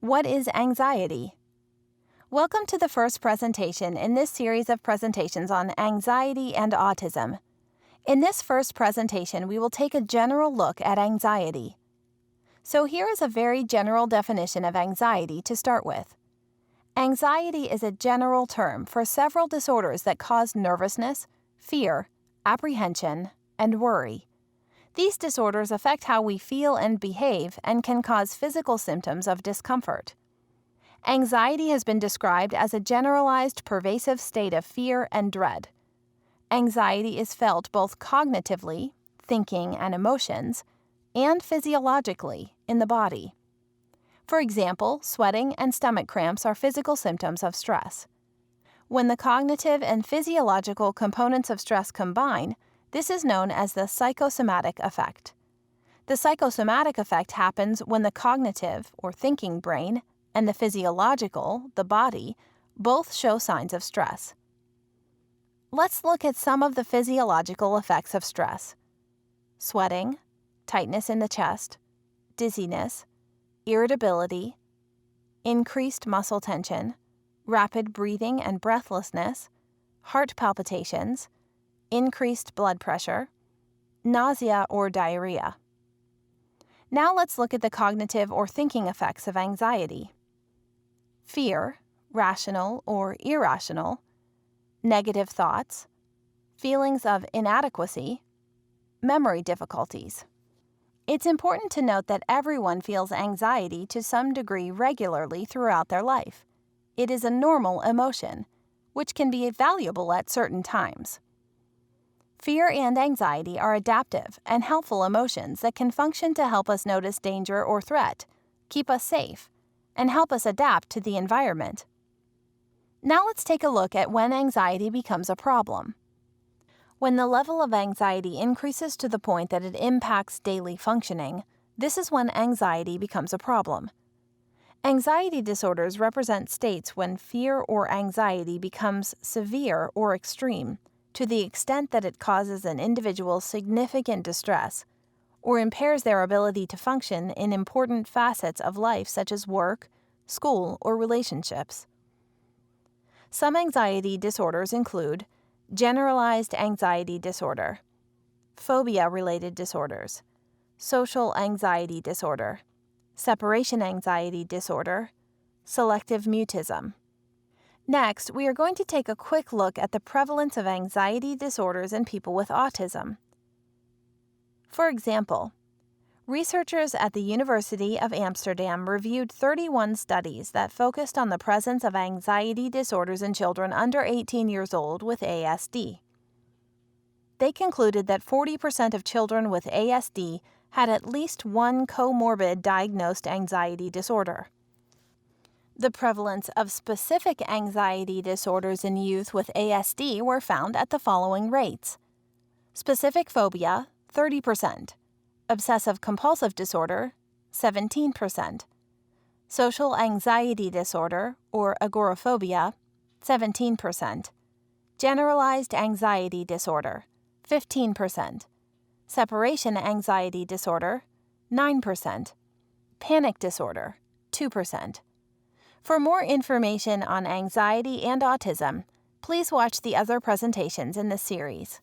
What is anxiety? Welcome to the first presentation in this series of presentations on anxiety and autism. In this first presentation, we will take a general look at anxiety. So here is a very general definition of anxiety to start with. Anxiety is a general term for several disorders that cause nervousness, fear, apprehension, and worry. These disorders affect how we feel and behave and can cause physical symptoms of discomfort. Anxiety has been described as a generalized, pervasive state of fear and dread. Anxiety is felt both cognitively, thinking and emotions, and physiologically, in the body. For example, sweating and stomach cramps are physical symptoms of stress. When the cognitive and physiological components of stress combine, this is known as the psychosomatic effect. The psychosomatic effect happens when the cognitive, or thinking brain, and the physiological, the body, both show signs of stress. Let's look at some of the physiological effects of stress. Sweating, tightness in the chest, dizziness, irritability, increased muscle tension, rapid breathing and breathlessness, heart palpitations, increased blood pressure, nausea or diarrhea. Now let's look at the cognitive or thinking effects of anxiety. Fear, rational or irrational, negative thoughts, feelings of inadequacy, memory difficulties. It's important to note that everyone feels anxiety to some degree regularly throughout their life. It is a normal emotion, which can be valuable at certain times. Fear and anxiety are adaptive and helpful emotions that can function to help us notice danger or threat, keep us safe, and help us adapt to the environment. Now let's take a look at when anxiety becomes a problem. When the level of anxiety increases to the point that it impacts daily functioning, this is when anxiety becomes a problem. Anxiety disorders represent states when fear or anxiety becomes severe or extreme, to the extent that it causes an individual significant distress, or impairs their ability to function in important facets of life such as work, school, or relationships. Some anxiety disorders include generalized anxiety disorder, phobia-related disorders, social anxiety disorder, separation anxiety disorder, selective mutism. Next, we are going to take a quick look at the prevalence of anxiety disorders in people with autism. For example, researchers at the University of Amsterdam reviewed 31 studies that focused on the presence of anxiety disorders in children under 18 years old with ASD. They concluded that 40% of children with ASD had at least one comorbid diagnosed anxiety disorder. The prevalence of specific anxiety disorders in youth with ASD were found at the following rates: specific phobia, 30%, obsessive-compulsive disorder, 17%, social anxiety disorder, or agoraphobia, 17%, generalized anxiety disorder, 15%, separation anxiety disorder, 9%, panic disorder, 2%. For more information on anxiety and autism, please watch the other presentations in this series.